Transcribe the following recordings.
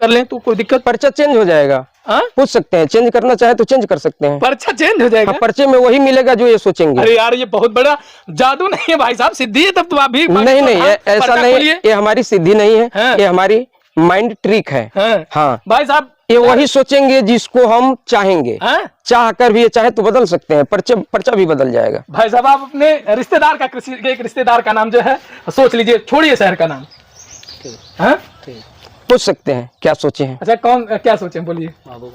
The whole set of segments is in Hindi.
कर लें तो कोई दिक्कत? पर्चा चेंज हो जाएगा। पूछ सकते हैं, चेंज करना चाहे तो चेंज कर सकते हैं। पर्चा चेंज हो जाएगा? पर्चे में वही मिलेगा जो ये सोचेंगे। अरे यार, ये बहुत बड़ा जादू नहीं है भाई साहब, सिद्धि है तब तो आप भी। नहीं नहीं, ऐसा नहीं, ये हमारी सिद्धि नहीं है, ये हमारी माइंड ट्रिक है। हाँ भाई साहब, ये वही सोचेंगे जिसको हम चाहेंगे। चाह कर भी ये चाहे तो बदल सकते हैं, पर्चा भी बदल जाएगा। भाई साहब, आप अपने रिश्तेदार का, एक रिश्तेदार का नाम जो है सोच लीजिए, छोड़िए शहर का नाम। पूछ सकते हैं क्या सोचे हैं? अच्छा, कौन क्या सोचे, बोलिए। महबूब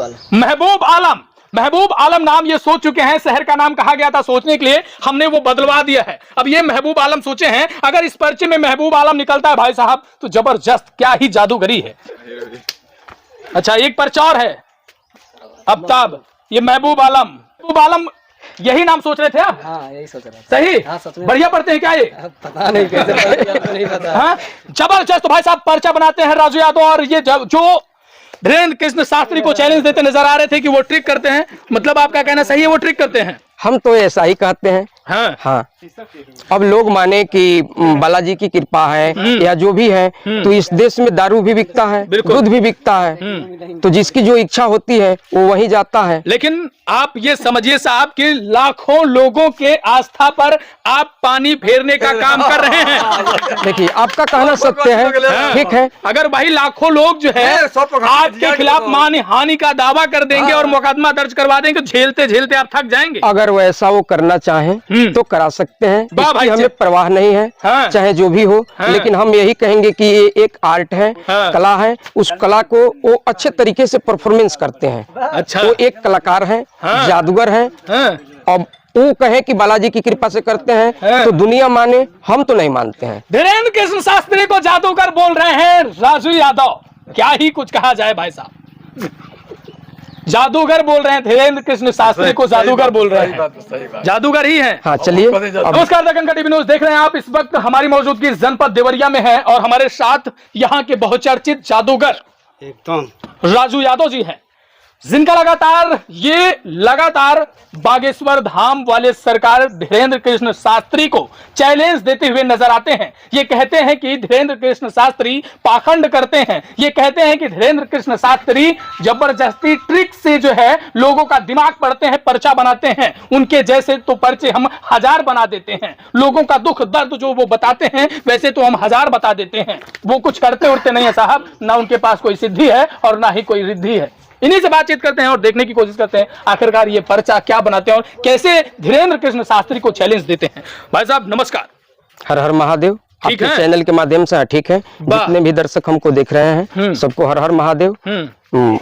आलम। महबूब आलम। महबूब आलम नाम ये सोच चुके हैं। शहर का नाम कहा गया था सोचने के लिए, हमने वो बदलवा दिया है। अब ये महबूब आलम सोचे हैं, अगर इस पर्चे में महबूब आलम निकलता है भाई साहब तो जबरदस्त, क्या ही जादूगरी है। अच्छा, एक पर्चा और है, अब्ताब। ये महबूब आलम यही नाम सोच रहे थे आप? हाँ, यही सोच रहा था। सही? हाँ, सच में। बढ़िया पढ़ते हैं क्या ये? पता नहीं कैसे नहीं पता। हाँ, जबरदस्त। तो भाई साहब पर्चा बनाते हैं राजू यादव, और ये जो धीरेन्द्र कृष्ण शास्त्री को चैलेंज देते नजर आ रहे थे कि वो ट्रिक करते हैं, मतलब आपका कहना सही है, वो ट्रिक करते हैं? हम तो ऐसा ही कहते हैं। हाँ। अब लोग माने कि बालाजी की कृपा है या जो भी है, तो इस देश में दारू भी बिकता है, दूध भी बिकता है, तो जिसकी जो इच्छा होती है वो वहीं जाता है। लेकिन आप ये समझिए साहब कि लाखों लोगों के आस्था पर आप पानी फेरने का काम कर रहे हैं। देखिए, आपका कहना सत्य है, ठीक है। अगर भाई लाखों लोग जो है आपके खिलाफ मानहानि का दावा कर देंगे और मुकदमा दर्ज करवा देंगे, झेलते झेलते आप थक जाएंगे। अगर वैसा वो करना चाहें तो करा सकते हैं, इसकी हमें परवाह नहीं है। चाहे जो भी हो, लेकिन हम यही कहेंगे कि ये एक आर्ट है, कला है, उस कला को वो अच्छे तरीके से परफॉर्मेंस करते हैं। अच्छा, वो एक कलाकार है, जादूगर है। अब वो कहे कि बालाजी की कृपा से करते हैं तो दुनिया माने, हम तो नहीं मानते हैं। धीरेन्द्र कृष्ण शास्त्री को जादूगर बोल रहे हैं राजू यादव, क्या ही कुछ कहा जाए भाई साहब। जादूगर बोल रहे हैं, धीरेन्द्र कृष्ण शास्त्री को जादूगर बोल रहे हैं, जादूगर ही है। हाँ, चलिए। नमस्कार, दक्कन का टीवी न्यूज़ देख रहे हैं आप। इस वक्त हमारी मौजूदगी जनपद देवरिया में है और हमारे साथ यहाँ के बहुचर्चित जादूगर एकदम राजू यादव जी हैं, जिनका लगातार बागेश्वर धाम वाले सरकार धीरेन्द्र कृष्ण शास्त्री को चैलेंज देते हुए नजर आते हैं। ये कहते हैं कि धीरेन्द्र कृष्ण शास्त्री पाखंड करते हैं, ये कहते हैं कि धीरेन्द्र कृष्ण शास्त्री जबरदस्ती ट्रिक से जो है लोगों का दिमाग पढ़ते हैं, पर्चा बनाते हैं। उनके जैसे तो पर्चे हम 1000 बना देते हैं, लोगों का दुख दर्द जो वो बताते हैं वैसे तो हम 1000 बता देते हैं। वो कुछ करते उड़ते नहीं है साहब, ना उनके पास कोई सिद्धि है और ना ही कोई रिद्धि है। इन्हीं से बातचीत करते हैं और देखने की कोशिश करते हैं आखिरकार ये पर्चा क्या बनाते हैं और कैसे धीरेन्द्र कृष्ण शास्त्री को चैलेंज देते हैं। भाई साहब नमस्कार। हर हर महादेव। ठीक है, चैनल के माध्यम से ठीक है, जितने भी दर्शक हमको देख रहे हैं सबको हर हर महादेव।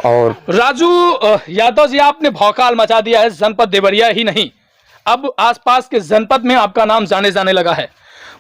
और राजू यादव जी, आपने भौकाल मचा दिया है, जनपद देवरिया ही नहीं, अब आसपास के जनपद में आपका नाम जाने लगा है।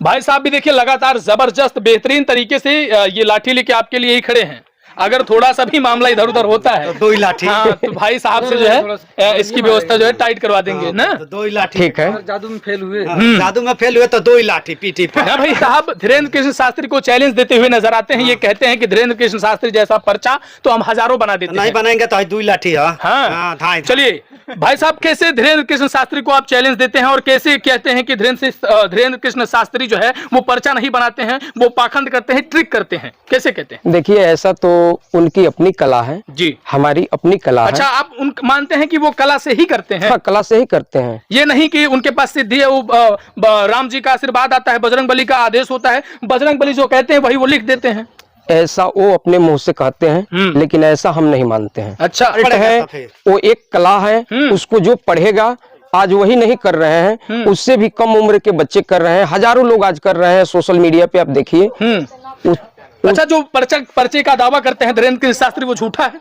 भाई साहब भी देखिए लगातार जबरदस्त बेहतरीन तरीके से ये लाठी लेके आपके लिए ही खड़े हैं। अगर थोड़ा सा भी मामला इधर उधर होता है तो 2 ही लाठी। हाँ, तो भाई साहब से जो है इसकी व्यवस्था जो है टाइट करवा देंगे ना। तो 2 ही लाठी। ठीक है। जादू में फेल हुए, जादू में फेल हुए तो 2 ही लाठी पीठी पर। हाँ भाई साहब, धीरेन्द्र कृष्ण शास्त्री को चैलेंज देते हुए नजर आते हैं। ये कहते हैं कि धीरेन्द्र कृष्ण शास्त्री जैसा पर्चा तो हम 1000 बना देते हैं। नहीं बनाएंगे तो 2 ही लाठी। हाँ, चलिए भाई साहब, कैसे धीरेन्द्र कृष्ण शास्त्री को आप चैलेंज देते हैं और कैसे कहते हैं कि धीरेन्द्र कृष्ण शास्त्री जो है वो पर्चा नहीं बनाते हैं, वो पाखंड करते हैं, ट्रिक करते हैं, कैसे कहते हैं? देखिए, ऐसा तो उनकी अपनी कला है जी, हमारी अपनी कला अच्छा, है। आप मानते हैं कि वो कला से ही करते हैं? हाँ, कला से ही करते हैं। ये नहीं कि उनके पास सिद्धि है, वो राम जी का आशीर्वाद आता है, बजरंग बली का आदेश होता है, बजरंग बली जो कहते हैं वही वो लिख देते हैं। ऐसा वो अपने मुंह से कहते हैं, लेकिन ऐसा हम नहीं मानते हैं। अच्छा है, वो एक कला है, उसको जो पढ़ेगा आज वही नहीं कर रहे हैं, उससे भी कम उम्र के बच्चे कर रहे हैं, हजारों लोग आज कर रहे हैं। सोशल मीडिया पे आप देखिए। अच्छा, जो पर्चे का दावा करते हैं धीरेन्द्र कृष्ण शास्त्री वो झूठा है?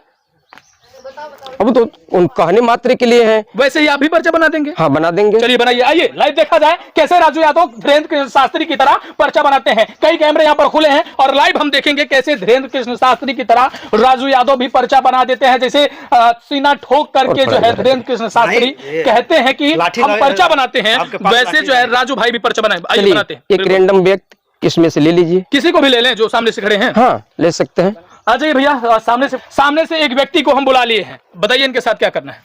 अब तो उन कहने मात्र के लिए है। वैसे ही आप भी पर्चा बना देंगे? हाँ, बना देंगे। चलिए बनाइए, आइए लाइव देखा जाए कैसे राजू यादव धीरेन्द्र कृष्ण शास्त्री की तरह पर्चा बनाते हैं। कई कैमरे यहाँ पर खुले हैं और लाइव हम देखेंगे कैसे धीरेन्द्र कृष्ण शास्त्री की तरह राजू यादव भी पर्चा बना देते हैं। जैसे सीना ठोक करके जो है धीरेन्द्र कृष्ण शास्त्री कहते हैं कि हम पर्चा बनाते हैं, वैसे जो है राजू भाई भी पर्चा बनाते हैं। एक रैंडम व्यक्ति इसमें से ले लीजिए, किसी को भी ले लें जो सामने से खड़े हैं। हाँ, ले सकते हैं। आ जाइए भैया, सामने से एक व्यक्ति को हम बुला लिए हैं, बताइए इनके साथ क्या करना है?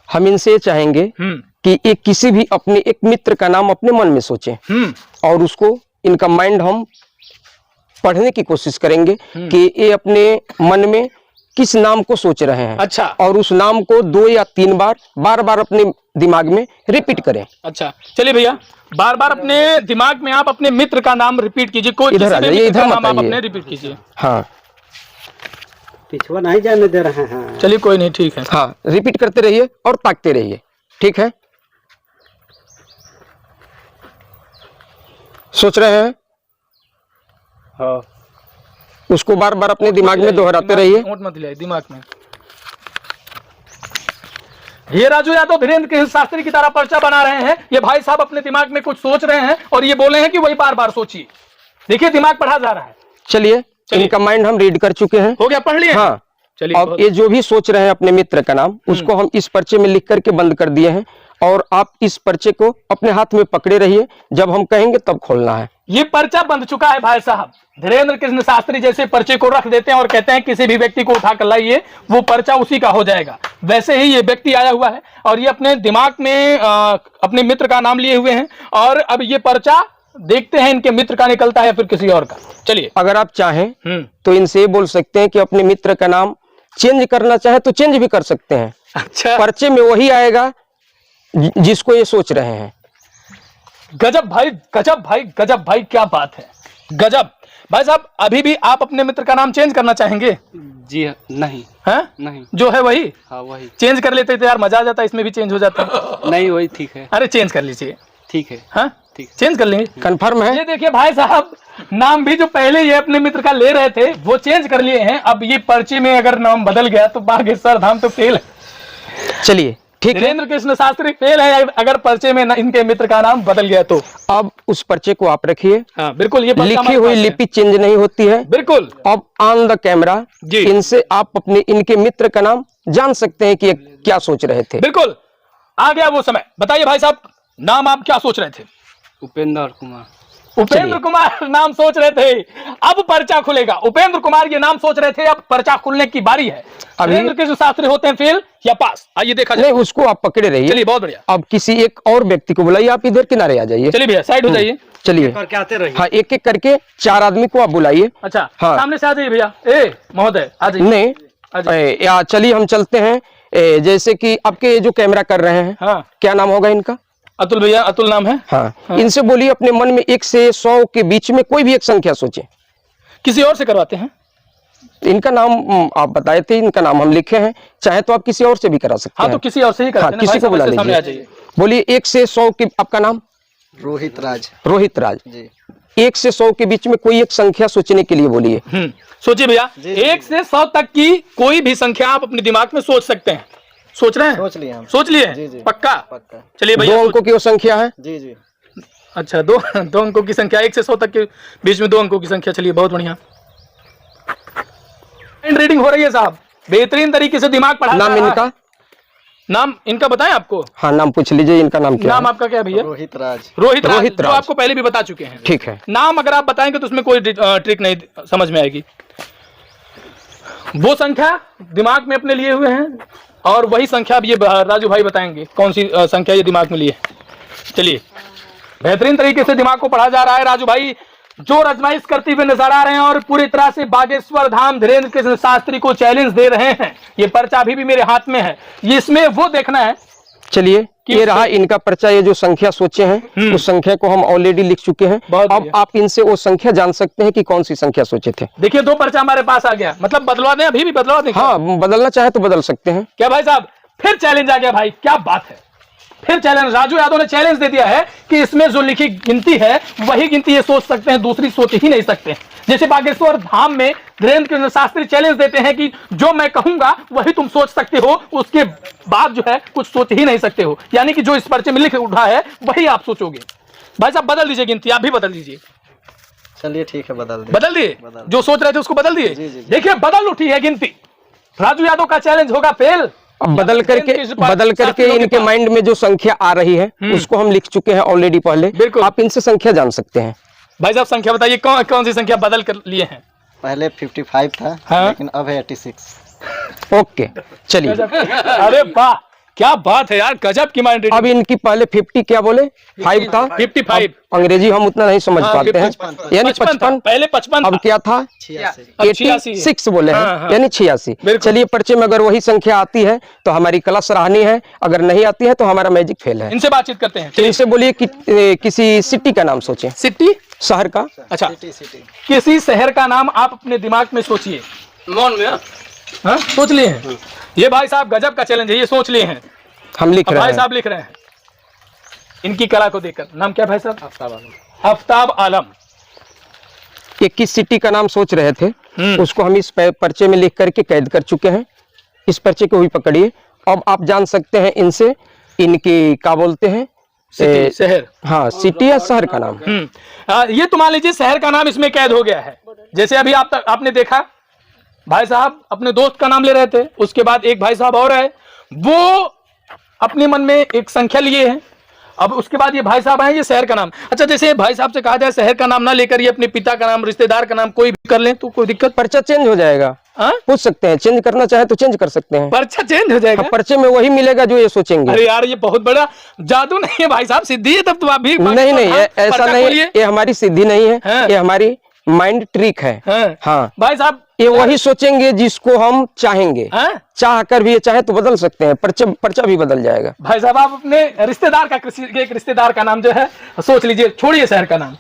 हम इनसे ये चाहेंगे कि एक किसी भी अपने एक मित्र का नाम अपने मन में सोचें और उसको इनका माइंड हम पढ़ने की कोशिश करेंगे कि ये अपने मन में किस नाम को सोच रहे हैं। अच्छा। और उस नाम को 2 या 3 बार बार अपने दिमाग में रिपीट करें। अच्छा, चलिए भैया, बार बार अपने दिमाग में आप अपने मित्र का नाम रिपीट कीजिए। कोई इधर आ जाइए, इधर नाम आप मत अपने आइए। रिपीट कीजिए। हाँ पिछवा नहीं जाने दे रहे हैं। चलिए कोई नहीं, ठीक है। हाँ, रिपीट करते रहिए और ताकते रहिए, ठीक है। सोच रहे हैं, हाँ। उसको बार बार अपने दिमाग में दोहराते रहिए। ऊँट मत ले दिमाग में। ये राजू यादव धीरेन्द्र कृष्ण शास्त्री की तरह पर्चा बना रहे हैं। ये भाई साहब अपने दिमाग में कुछ सोच रहे हैं और ये बोले हैं कि वही बार बार सोचिए। देखिए दिमाग पढ़ा जा रहा है। चलिए, इनका माइंड हम रीड कर चुके हैं। हो गया, पढ़ लिए? हाँ। चलिए, अब ये जो भी सोच रहे हैं अपने मित्र का नाम, उसको हम इस पर्चे में लिख करके बंद कर दिए हैं और आप इस पर्चे को अपने हाथ में पकड़े रहिए, जब हम कहेंगे तब खोलना है। ये पर्चा बंद चुका है भाई साहब। धीरेन्द्र कृष्ण शास्त्री जैसे पर्चे को रख देते हैं और कहते हैं किसी भी व्यक्ति को उठा कर लाइए, वो पर्चा उसी का हो जाएगा। वैसे ही ये व्यक्ति आया हुआ है और ये अपने दिमाग में अपने मित्र का नाम लिए हुए हैं और अब ये पर्चा देखते हैं इनके मित्र का निकलता है या फिर किसी और का। चलिए, अगर आप चाहें तो इनसे ये बोल सकते हैं कि अपने मित्र का नाम चेंज करना चाहे तो चेंज भी कर सकते हैं। अच्छा, पर्चे में वही आएगा जिसको ये सोच रहे हैं। गजब भाई, गजब भाई, गजब भाई, क्या बात है, गजब। भाई साहब, अभी भी आप अपने मित्र का नाम चेंज करना चाहेंगे? जी नहीं। हैं? नहीं। जो है वही? हाँ वही। चेंज कर लेते तो यार मजा आ जाता, इसमें भी चेंज हो जाता। नहीं वही ठीक है। अरे चेंज कर लीजिए। ठीक है। हाँ ठीक, चेंज कर लेंगे। कंफर्म है? ये देखिए भाई साहब, नाम भी जो पहले ये अपने मित्र का ले रहे थे वो चेंज कर लिए हैं। अब ये पर्चे में अगर नाम बदल गया तो बागेश्वर धाम तो फेल है। चलिए ठीक है। धीरेन्द्र कृष्ण शास्त्री फेल है अगर पर्चे में इनके मित्र का नाम बदल गया तो। अब उस पर्चे को आप रखिए। हाँ बिल्कुल, ये पर्चा लिखी हमारे हुई पास है। लिपि चेंज नहीं होती है। बिल्कुल। अब ऑन द कैमरा जी। इनसे आप अपने इनके मित्र का नाम जान सकते हैं कि ये क्या सोच रहे थे। बिल्कुल, आ गया वो समय। बताइए भाई साहब, नाम आप क्या सोच रहे थे? उपेंद्र कुमार। उपेंद्र कुमार नाम सोच रहे थे। अब पर्चा खुलेगा। उपेंद्र कुमार ये नाम सोच रहे थे, अब पर्चा खुलने की बारी है। धीरेन्द्र कृष्ण शास्त्री होते हैं फेल या पास? आइए देखा जाए। नहीं, उसको आप पकड़े रहिए। चलिए, बहुत बढ़िया। अब किसी एक और व्यक्ति को बुलाइए। आप इधर किनारे आ जाइए। चलिए भैया, साइड हो जाइए। चलिए, करके आते रहिए। हाँ, एक एक करके 4 आदमी को आप बुलाइए। अच्छा, हाँ। सामने से आ जाइए भैया। ए महोदय आ जाइए। नहीं, या चलिए हम चलते हैं। जैसे कि आपके जो कैमरा कर रहे हैं, हाँ, क्या नाम होगा इनका? अतुल भैया, अतुल नाम है। हाँ। इनसे बोलिए अपने मन में 1 से 100 के बीच में कोई भी एक संख्या सोचे। किसी और से करवाते हैं? इनका नाम आप बताए थे, इनका नाम हम लिखे हैं, चाहे तो आप किसी और से भी करा सकते हाँ हैं। तो किसी और से ही करते हाँ, हैं। किसी को बुला सामने आ लीजिए। जाइए। बोलिए 1 से 100 के, आपका नाम? रोहित राज। रोहित राज जी। 1 से 100 के बीच में कोई एक संख्या सोचने के लिए बोलिए। सोचिए भैया, 1 से 100 तक की कोई भी संख्या आप अपने दिमाग में सोच सकते हैं। सोच रहे हैं? सोच लिए हम। सोच लिए? जी, जी। पक्का? पक्का। चलिए 2 भैया, अंकों की वो संख्या है। जी जी। अच्छा, दो अंकों की संख्या। 1 से 100 तक के बीच में 2 अंकों की संख्या। चलिए, बहुत बढ़िया। माइंड रीडिंग हो रही है साहब, बेहतरीन तरीके से दिमाग पढ़ा नाम इनका? नाम इनका बताएं आपको? हाँ, नाम पूछ लीजिए। इनका नाम क्या नाम है? आपका क्या है भैया? रोहित राज। रोहित राज, रोहित जो राज। आपको पहले भी बता चुके हैं। ठीक है। नाम अगर आप बताएंगे तो उसमें कोई ट्रिक नहीं समझ में आएगी। वो संख्या दिमाग में अपने लिए हुए हैं और वही संख्या अब ये राजू भाई बताएंगे कौन सी संख्या ये दिमाग में लिए। चलिए, बेहतरीन तरीके से दिमाग को पढ़ा जा रहा है। राजू भाई जो आजमाइश करते हुए नजर आ रहे हैं और पूरी तरह से बागेश्वर धाम धीरेन्द्र कृष्ण शास्त्री को चैलेंज दे रहे हैं। ये पर्चा अभी भी मेरे हाथ में है, ये इसमें वो देखना है। चलिए, ये रहा इनका पर्चा। ये जो संख्या सोचे हैं उस संख्या को हम ऑलरेडी लिख चुके हैं। अब आप इनसे वो संख्या जान सकते हैं कि कौन सी संख्या सोचे थे। देखिए, 2 पर्चा हमारे पास आ गया। मतलब बदलवा दें? अभी भी बदलवा दें? हाँ, बदलना चाहे तो बदल सकते हैं। क्या भाई साहब, फिर चैलेंज आ गया भाई, क्या बात है। फिर चैलेंज, राजू यादव ने चैलेंज दे दिया है कि इसमें जो लिखी गिनती है वही गिनती ये सोच सकते हैं, दूसरी सोच ही नहीं सकते। जैसे बागेश्वर धाम में धीरेन्द्र कृष्ण शास्त्री चैलेंज देते हैं कि जो मैं कहूंगा वही तुम सोच सकते हो, उसके बाद जो है कुछ सोच ही नहीं सकते हो। यानी कि जो इस पर्चे में लिख उठा है वही आप सोचोगे। भाई साहब बदल दीजिए गिनती, आप भी बदल दीजिए। चलिए ठीक है, बदल दिए। बदल दिए? जो सोच रहे थे उसको बदल दिए? जी, जी, जी। देखिए, बदल उठी है गिनती। राजू यादव का चैलेंज होगा फेल। अब बदल करके इनके माइंड में जो संख्या आ रही है उसको हम लिख चुके हैं ऑलरेडी पहले। बिल्कुल। आप इनसे संख्या जान सकते हैं। भाई साहब संख्या बताइए, कौन सी संख्या बदल कर लिए हैं? पहले 55 था। हाँ? लेकिन अब है 86। ओके, चलिए। अरे वाह, क्या बात है यार, गजब की माइंड रीडिंग। अब इनकी पहले 50 क्या बोले 5 था, 55। अंग्रेजी हम उतना नहीं समझ पाते हैं, यानी 55, पहले 55 अब क्या था 86 बोले हैं, यानी 86। चलिए पर्चे में अगर वही संख्या आती है तो हमारी कला सराहनीय है, अगर नहीं आती है तो हमारा मैजिक फेल है। इनसे बातचीत करते हैं। तो इनसे बोलिए कि किसी सिटी का नाम सोचें। सिटी, शहर का। अच्छा, किसी शहर का नाम आप अपने दिमाग में सोचिए। मौन में हाँ, सोच लिए हैं। ये भाई साहब गजब का चैलेंज है, ये सोच लिए हैं, हम लिख रहे भाई हैं। साहब लिख रहे हैं। इनकी कला को देखकर, नाम क्या भाई साहब? आफ्ताब आलम। 21 सिटी का नाम सोच रहे थे, उसको हम इस पर्चे में लिख करके कैद कर चुके हैं। इस पर्चे को भी पकड़िए। अब आप जान सकते हैं इनसे इनकी क्या बोलते हैं, सिटी, शहर। हाँ, सिटी या शहर का नाम। ये तो मान लीजिए शहर का नाम इसमें कैद हो गया है। जैसे अभी आपने देखा भाई साहब अपने दोस्त का नाम ले रहे थे, उसके बाद एक भाई साहब और है, वो अपने मन में एक संख्या लिए हैं, अब उसके बाद ये भाई साहब आए, ये शहर का नाम। अच्छा, जैसे भाई साहब से कहा जाए शहर का नाम ना लेकर ये अपने पिता का नाम, रिश्तेदार का नाम कोई भी कर लें तो कोई दिक्कत? पर्चा चेंज हो जाएगा। पूछ सकते हैं, चेंज करना चाहे तो चेंज कर सकते हैं। पर्चा चेंज हो जाएगा? पर्चे में वही मिलेगा जो ये सोचेंगे। अरे यार, ये बहुत बड़ा जादू नहीं है भाई साहब, सिद्धि है तब तो आप भी। नहीं, ऐसा नहीं, ये हमारी सिद्धि नहीं है, ये हमारी माइंड ट्रिक है। हाँ भाई साहब, ये वही सोचेंगे जिसको हम चाहेंगे। चाह कर भी ये चाहे तो बदल सकते हैं, पर्चा भी बदल जाएगा। भाई साहब आप अपने रिश्तेदार का, एक रिश्तेदार का नाम जो है सोच लीजिए, छोड़िए शहर का नाम।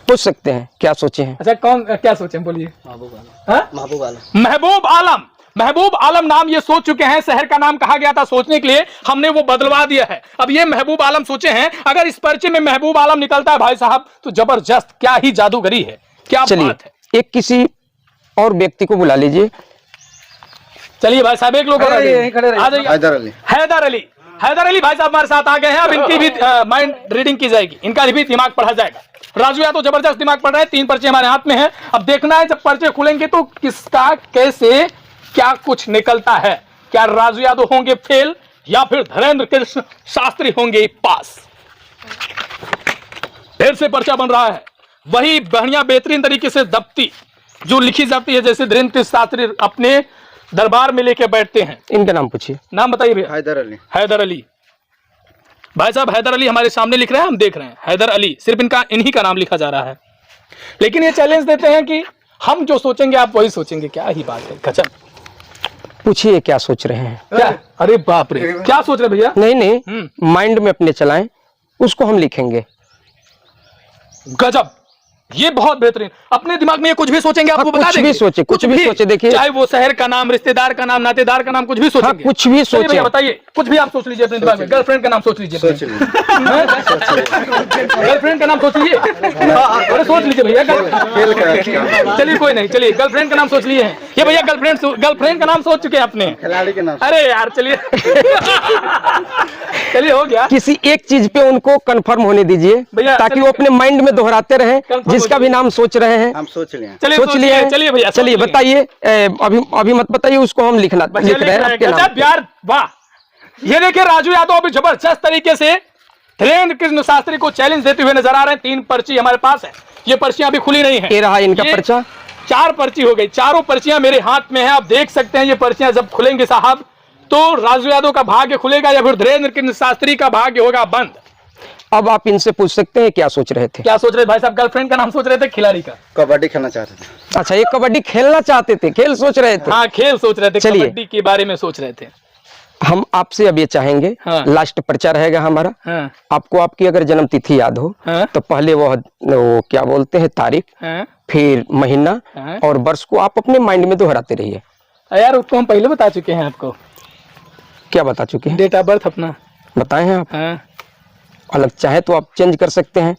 पूछ सकते हैं क्या सोचे हैं। अच्छा, कौन क्या सोचे बोलिए? महबूब आलम। महबूब आलम। महबूब आलम नाम ये सोच चुके हैं। शहर का नाम कहा गया था सोचने के लिए, हमने वो बदलवा दिया है। अब ये महबूब आलम सोचे हैं। अगर इस पर्चे में महबूब आलम निकलता है भाई साहब तो जबरदस्त, क्या ही जादूगरी है, क्या बात है। एक किसी और व्यक्ति को बुला लीजिए। चलिए भाई साहब, एक लोग और आ जाइए। हैदर अली। हैदर अली, हैदर अली भाई साहब हमारे साथ आ गए हैं। अब इनकी भी माइंड रीडिंग की जाएगी, इनका भी दिमाग पढ़ा जाएगा। राजू यादव जबरदस्त दिमाग पढ़ रहे हैं। 3 पर्चे हमारे हाथ में हैं। अब देखना है जब पर्चे खुलेंगे तो किसका कैसे क्या कुछ निकलता है। क्या राजू यादव होंगे फेल या फिर धीरेन्द्र कृष्ण शास्त्री होंगे पास? फिर से पर्चा बन रहा है, वही बढ़िया बेहतरीन तरीके से दफ्ती जो लिखी जाती है, जैसे धीरेन्द्र कृष्ण शास्त्री अपने दरबार में लेके बैठते हैं। इनका नाम पूछिए। नाम बताइए भैया। हैदर अली। हैदर अली भाई साहब, हैदर अली हमारे सामने लिख रहे हैं, हम देख रहे हैं। हैदर अली, सिर्फ इन्हीं का नाम लिखा जा रहा है। लेकिन ये चैलेंज देते हैं कि हम जो सोचेंगे आप वही सोचेंगे। क्या ही बात है, गजब। पूछिए क्या सोच रहे हैं। क्या? अरे बाप रे, क्या सोच रहे भैया? नहीं, माइंड में अपने चलाएं, उसको हम लिखेंगे। गजब, ये बहुत बेहतरीन। अपने दिमाग में ये कुछ भी सोचेंगे आपको बता देंगे। कुछ भी सोचे, देखिए चाहे वो शहर का नाम, रिश्तेदार का नाम, नातेदार का नाम, कुछ भी सोचेंगे। कुछ भी सोचे, बताइए, कुछ भी आप सोच लीजिए अपने दिमाग में। गर्लफ्रेंड का नाम सोच लीजिए। गर्लफ्रेंड का नाम सोच लीजिए। अरे सोच लीजिए भैया। चलिए कोई नहीं, चलिए गर्लफ्रेंड का नाम सोच लिए हैं ये भैया। गर्लफ्रेंड का नाम सोच चुके हैं अपने खिलाड़ी के नाम। अरे यार चलिए चलिए हो गया। किसी एक चीज पे उनको कंफर्म होने दीजिए ताकि वो अपने माइंड में दोहराते रहें जिसका भी नाम सोच रहे हैं। हम सोच लिए। सोच लिए। चलिए भैया, चलिए बताइए। अभी मत बताइए, उसको हम लिख रहे हैं आपके नाम। यार वाह, ये देखिए राजू यादव अभी जबरदस्त तरीके से धीरेन्द्र कृष्ण शास्त्री को चैलेंज देते हुए नजर आ रहे हैं। 3 पर्ची हमारे पास है, ये पर्चियां अभी खुली नहीं है। ये रहा इनका पर्चा। 4 पर्ची हो गई, चारों पर्चियां मेरे हाथ में है। आप देख सकते हैं ये पर्चियां जब खुलेंगे साहब तो राजू यादव का भाग्य खुलेगा या फिर धीरेन्द्र कृष्ण शास्त्री का भाग्य होगा बंद। अब आप इनसे पूछ सकते हैं क्या सोच रहे थे। क्या सोच रहे थे भाई साहब? गर्लफ्रेंड का नाम सोच रहे थे, खिलाड़ी का? कबड्डी खेलना चाहते थे। अच्छा, ये कबड्डी खेलना चाहते थे, खेल सोच रहे थे। हाँ, खेल सोच रहे थे, चलिए कबड्डी के बारे में सोच रहे थे। हम आपसे अब ये चाहेंगे, लास्ट पर्चा रहेगा हमारा। आपको आपकी अगर जन्म तिथि याद हो तो पहले वो क्या बोलते हैं तारीख, फिर महीना और वर्ष को आप अपने माइंड में दोहराते रहिए। यार उसको हम पहले बता चुके हैं आपको। क्या बता चुके हैं? डेट ऑफ बर्थ अपना बताए हैं आप। अलग चाहे तो आप चेंज कर सकते हैं,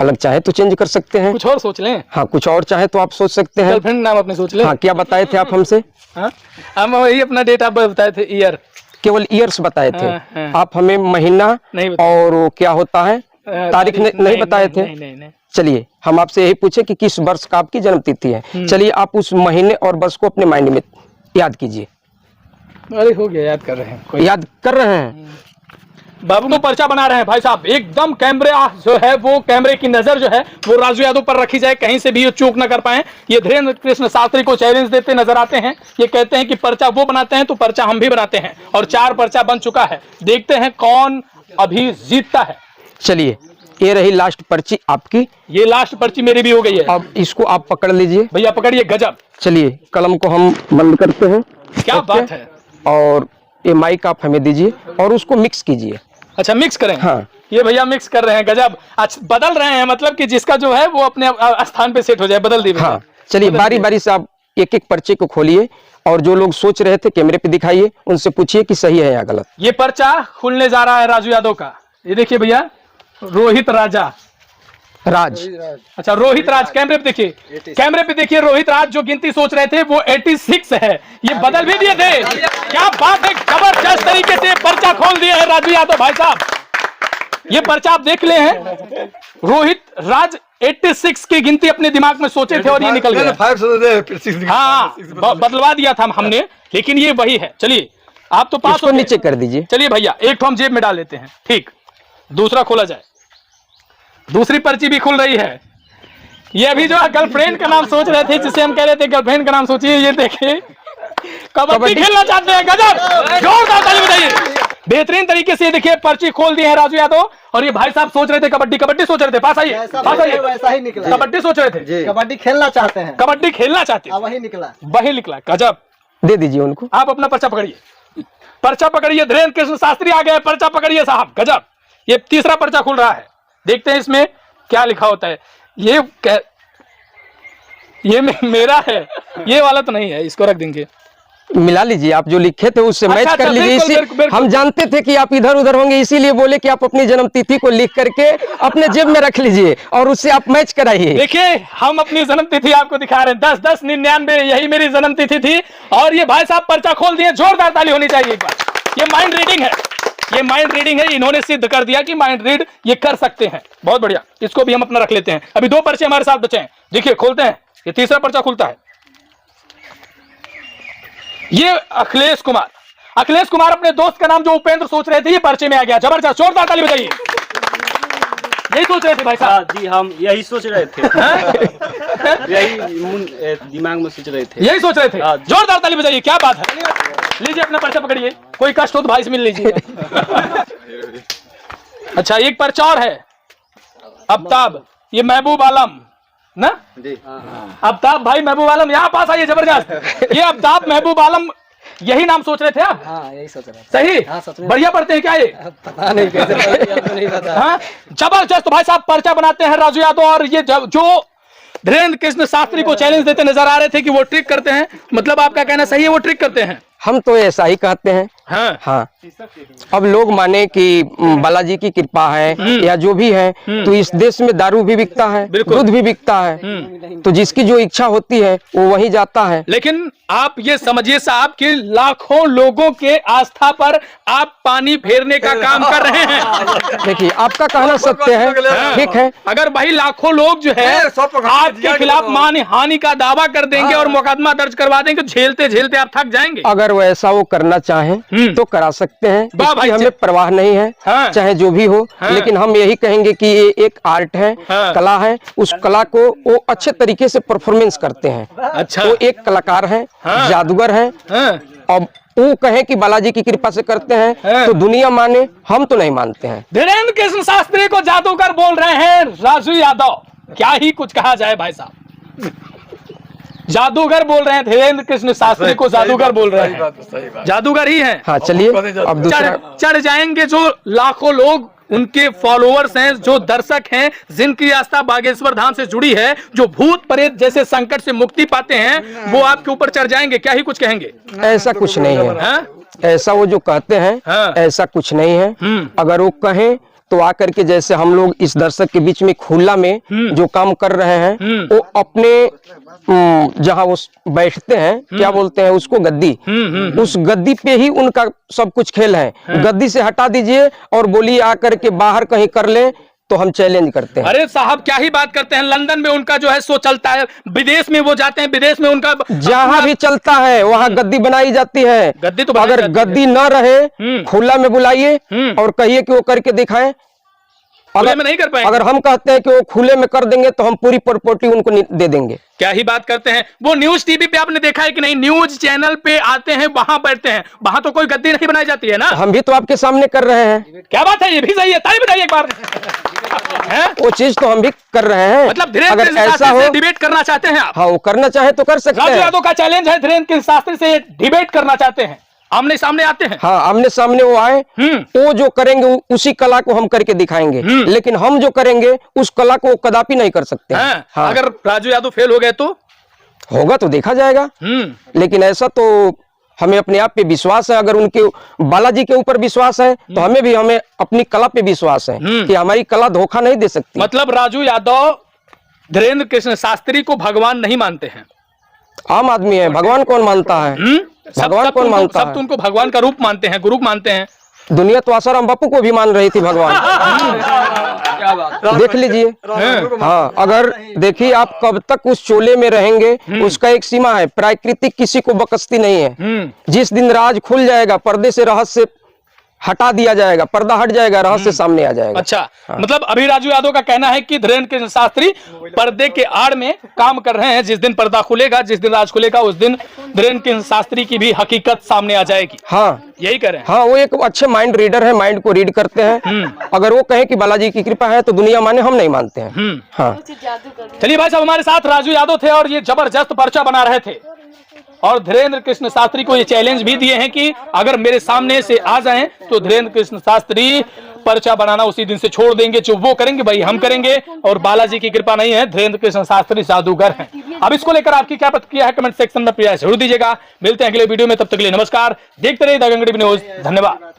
अलग चाहे तो चेंज कर सकते हैं। कुछ और सोच लें। हाँ, कुछ और चाहे तो आप सोच सकते हैं। गर्लफ्रेंड नाम अपने सोच लें। हाँ, क्या बताए थे आप हमसे? हम वही अपना डेट ऑफ बर्थ बताए थे, ईयर, केवल ईयर्स बताए थे। आप हमें महीना और वो क्या होता है तारीख नहीं बताए थे। चलिए हम आपसे यही पूछे कि किस वर्ष का आपकी जन्म तिथि है। चलिए आप उस महीने और वर्ष को अपने माइंड में याद कीजिए। अरे हो गया, याद कर रहे हैं। याद कर रहे हैं। बाबू तो पर्चा बना रहे हैं भाई साहब, एकदम कैमरे जो है वो कैमरे की नजर जो है वो राजू यादव पर रखी जाए, कहीं से भी ये चूक ना कर पाए। ये धीरेन्द्र कृष्ण शास्त्री को चैलेंज देते नजर आते हैं। ये कहते हैं कि पर्चा वो बनाते हैं तो पर्चा हम भी बनाते हैं, और 4 पर्चा बन चुका है। देखते हैं कौन अभी जीतता है। चलिए, ये रही लास्ट पर्ची आपकी। ये लास्ट पर्ची मेरी भी हो गई है। अब इसको आप पकड़ लीजिए भैया, पकड़िए। गजब। चलिए, कलम को हम बंद करते हैं। क्या बात है। और ये माइक आप हमें दीजिए और उसको मिक्स कीजिए। अच्छा, मिक्स करें। हाँ, ये भैया मिक्स कर रहे हैं। गजब। अच्छा, बदल रहे हैं, मतलब कि जिसका जो है वो अपने स्थान पे सेट हो जाए, बदल दी। हाँ, चलिए बारी बारी से आप एक एक पर्चे को खोलिए और जो लोग सोच रहे थे कैमरे पे दिखाइए, उनसे पूछिए कि सही है या गलत। ये पर्चा खुलने जा रहा है राजू यादव का। ये देखिए भैया, रोहित राजा राज। अच्छा, रोहित राज। कैमरे पे देखिए, कैमरे पे देखिए। रोहित राज जो गिनती सोच रहे थे वो 86 है। ये बदल भी दिए थे। क्या बात है, जबरदस्त तरीके से पर्चा खोल दिया है राजू यादव भाई साहब। ये पर्चा आप देख ले हैं। रोहित राज 86 की गिनती अपने दिमाग में सोचे थे और ये निकल गया। हाँ, बदलवा दिया था हमने, लेकिन ये वही है। चलिए, आप तो पास हो, नीचे कर दीजिए। चलिए भैया, एक तो हम जेब में डाल लेते हैं। ठीक, दूसरा खोला जाए। दूसरी पर्ची भी खुल रही है। ये अभी जो गर्लफ्रेंड का नाम सोच रहे थे, जिसे हम कह रहे थे गर्लफ्रेंड का नाम सोचिए। ये देखिए, कबड्डी खेलना चाहते हैं। गजब, जोरदार ताली बजाइए। बेहतरीन तरीके से देखिए पर्ची खोल दी है राजू यादव। और ये भाई साहब सोच रहे थे कबड्डी सोच रहे थे। पास आइए, पास आइए। वैसा ही निकला। कबड्डी सोच रहे थे, कबड्डी खेलना चाहते हैं। कबड्डी खेलना चाहते हैं, वही निकला। वही निकला। गजब। दे दीजिए उनको। आप अपना पर्चा पकड़िए, पर्चा पकड़िए। धीरेन्द्र कृष्ण शास्त्री आ गए, पर्चा पकड़िए साहब। गजब। ये तीसरा पर्चा खुल रहा है। देखते हैं इसमें क्या लिखा होता है। ये मेरा है, ये वाला तो नहीं है, इसको रख देंगे। मिला लीजिए, आप जो लिखे थे उससे मैच कर लीजिए। इसी हम जानते थे कि आप इधर उधर होंगे, इसीलिए बोले कि आप अपनी जन्म तिथि को लिख करके अपने जेब में रख लीजिए और उससे आप मैच कराइए। देखिए, हम अपनी जन्म तिथि आपको दिखा रहे हैं। 10-10-99, यही मेरी जन्म तिथि थी। और ये भाई साहब पर्चा खोल दिए। जोरदार ताली होनी चाहिए एक बार। ये माइंड रीडिंग है, ये माइंड रीडिंग है। इन्होंने सिद्ध कर दिया कि माइंड रीड ये कर सकते हैं। बहुत बढ़िया, इसको भी हम अपना रख लेते हैं। अभी 2 पर्चे हमारे साथ बचे हैं। देखिए, खोलते हैं। ये तीसरा पर्चा खुलता है। ये अखिलेश कुमार। अखिलेश कुमार अपने दोस्त का नाम जो उपेंद्र सोच रहे थे, ये पर्चे में आ गया। जबरदस्त, जोरदार ताली बजाइए। यही सोच रहे थे भाई साहब। जी, हम यही सोच रहे थे। यही दिमाग में सोच रहे थे, यही सोच रहे थे। जोरदार ताली बजाइए। क्या बात है। लीजिए, अपना पर्चा पकड़िए। कोई कष्ट हो तो भाई से मिल लीजिए। अच्छा, एक पर्चा और है। अब्ताब, ये महबूब आलम ना जी। अब्ताब भाई महबूब आलम, यहाँ पास आइए। जबरदस्त। ये अब्ताब महबूब आलम, यही नाम सोच रहे थे आप? हाँ, यही सोच रहे थे। सही। हाँ, सच में। बढ़िया पढ़ते हैं क्या ये? पता नहीं कैसे नहीं पता। हाँ, जबरदस्त। भाई साहब पर्चा बनाते हैं राजू यादव। और ये जो धीरेन्द्र कृष्ण शास्त्री को चैलेंज देते नजर आ रहे थे कि वो ट्रिक करते हैं, मतलब आपका कहना सही है, वो ट्रिक करते हैं। हम तो ऐसा ही कहते हैं। हाँ, हाँ। अब लोग माने कि बालाजी की कृपा है या जो भी है, तो इस देश में दारू भी बिकता है, दूध भी बिकता है। तो जिसकी जो इच्छा होती है वो वहीं जाता है। लेकिन आप ये समझिए साहब कि लाखों लोगों के आस्था पर आप पानी फेरने का काम कर रहे हैं। देखिए, आपका कहना सत्य है, ठीक है। अगर भाई लाखों लोग जो है आपके खिलाफ मान हानि का दावा कर देंगे और मुकदमा दर्ज करवा देंगे, झेलते झेलते आप थक जाएंगे। अगर वैसा वो करना चाहें तो करा सकते हैं, इसकी हमें परवाह नहीं है। हाँ। चाहे जो भी हो। हाँ। लेकिन हम यही कहेंगे कि ये एक आर्ट है। हाँ। कला है। उस कला को वो अच्छे तरीके से परफॉर्मेंस करते हैं। अच्छा। वो एक कलाकार है। हाँ। जादूगर है। हाँ। अब वो कहे कि बालाजी की कृपा से करते हैं। हाँ। तो दुनिया माने, हम तो नहीं मानते हैं। धीरेन्द्र कृष्ण शास्त्री को जादूगर बोल रहे हैं राजू यादव। क्या ही कुछ कहा जाए भाई साहब। जादूगर बोल रहे हैं, धीरेन्द्र कृष्ण शास्त्री को जादूगर बोल रहे हैं। जादूगर ही हैं। हाँ, चलिए अब दूसरा चढ़ जाएंगे जो लाखों लोग उनके फॉलोअर्स हैं, जो दर्शक हैं, जिनकी आस्था बागेश्वर धाम से जुड़ी है, जो भूत प्रेत जैसे संकट से मुक्ति पाते हैं, वो आपके ऊपर चढ़ जाएंगे। क्या ही कुछ कहेंगे? ऐसा कुछ नहीं है। हाँ? ऐसा वो जो कहते हैं, हाँ। ऐसा कुछ नहीं है। अगर वो कहें तो आकर के, जैसे हम लोग इस दर्शक के बीच में खुला में जो काम कर रहे हैं, वो अपने जहाँ वो बैठते हैं, क्या बोलते हैं उसको, गद्दी, उस गद्दी पे ही उनका सब कुछ खेल है। गद्दी से हटा दीजिए और बोलिए आकर के बाहर कहीं कर ले, तो हम चैलेंज करते हैं। अरे साहब क्या ही बात करते हैं, लंदन में उनका जो है सो चलता है, विदेश में वो जाते हैं, विदेश में उनका जहां भी चलता है वहां गद्दी बनाई जाती है। गद्दी तो बनाई अगर जाती है। गद्दी न रहे खुला में बुलाइए और कहिए कि वो करके दिखाएं। खुले में नहीं कर पाएंगे। अगर हम कहते हैं कि वो खुले में कर देंगे तो हम पूरी प्रॉपर्टी उनको दे देंगे। क्या ही बात करते हैं। वो न्यूज टीवी पे आपने देखा है कि नहीं, न्यूज चैनल पे आते हैं, वहां बैठते हैं, वहां तो कोई गद्दी नहीं बनाई जाती है ना। हम भी तो आपके सामने कर रहे हैं। क्या बात है, ये भी सही है, ताली बताइए एक बार। हैं? वो चीज तो हम भी कर रहे हैं। मतलब धीरेन्द्र अगर कृष्ण ऐसा शास्त्री हो, से डिबेट करना चाहते हैं आप? हाँ वो करना चाहे तो कर सकते राजू हैं। यादव का चैलेंज है, धीरेन्द्र कृष्ण शास्त्री से डिबेट करना चाहते हैं, आमने सामने आते हैं। हाँ आमने सामने वो आए, वो जो करेंगे उसी कला को हम करके दिखाएंगे, लेकिन हम जो करेंगे उस कला को वो कदापि नहीं कर सकते हैं। हैं? हाँ। अगर राजू यादव फेल हो गए तो होगा तो देखा जाएगा, लेकिन ऐसा तो हमें अपने आप पे विश्वास है। अगर उनके बालाजी के ऊपर विश्वास है तो हमें अपनी कला पे विश्वास है कि हमारी कला धोखा नहीं दे सकती। मतलब राजू यादव धीरेन्द्र कृष्ण शास्त्री को भगवान नहीं मानते हैं। आम आदमी है, भगवान कौन मानता है? भगवान कौन मानता सब है? तो उनको भगवान का रूप मानते हैं, गुरु मानते हैं। दुनिया तो आसाराम बापू को भी मान रही थी भगवान। देख लीजिए। हाँ अगर देखिए आप कब तक उस चोले में रहेंगे, उसका एक सीमा है। प्राकृतिक किसी को बकसती नहीं है। जिस दिन राज खुल जाएगा, पर्दे से रहस्य हटा दिया जाएगा, पर्दा हट जाएगा, रहस्य सामने आ जाएगा। अच्छा मतलब अभी राजू यादव का कहना है कि धीरेन्द्र कृष्ण शास्त्री पर्दे के आड़ में काम कर रहे हैं। जिस दिन पर्दा खुलेगा, जिस दिन राज खुलेगा, उस दिन धीरेन्द्र कृष्ण शास्त्री की भी हकीकत सामने आ जाएगी। हाँ यही करें। हाँ वो एक अच्छे माइंड रीडर है, माइंड को रीड करते हैं। अगर वो कहे कि बालाजी की कृपा है तो दुनिया माने, हम नहीं मानते हैं। हाँ चलिए भाई साहब, हमारे साथ राजू यादव थे और ये जबरदस्त पर्चा बना रहे थे और धीरेन्द्र कृष्ण शास्त्री को ये चैलेंज भी दिए हैं कि अगर मेरे सामने से आ जाएं तो धीरेन्द्र कृष्ण शास्त्री पर्चा बनाना उसी दिन से छोड़ देंगे। जो वो करेंगे भाई हम करेंगे, और बालाजी की कृपा नहीं है, धीरेन्द्र कृष्ण शास्त्री जादूगर हैं। अब इसको लेकर आपकी क्या प्रतिक्रिया है कमेंट सेक्शन में जरूर दीजिएगा। मिलते हैं अगले वीडियो में, तब तक के लिए नमस्कार। देखते रहिए द गंगड़ी न्यूज। धन्यवाद।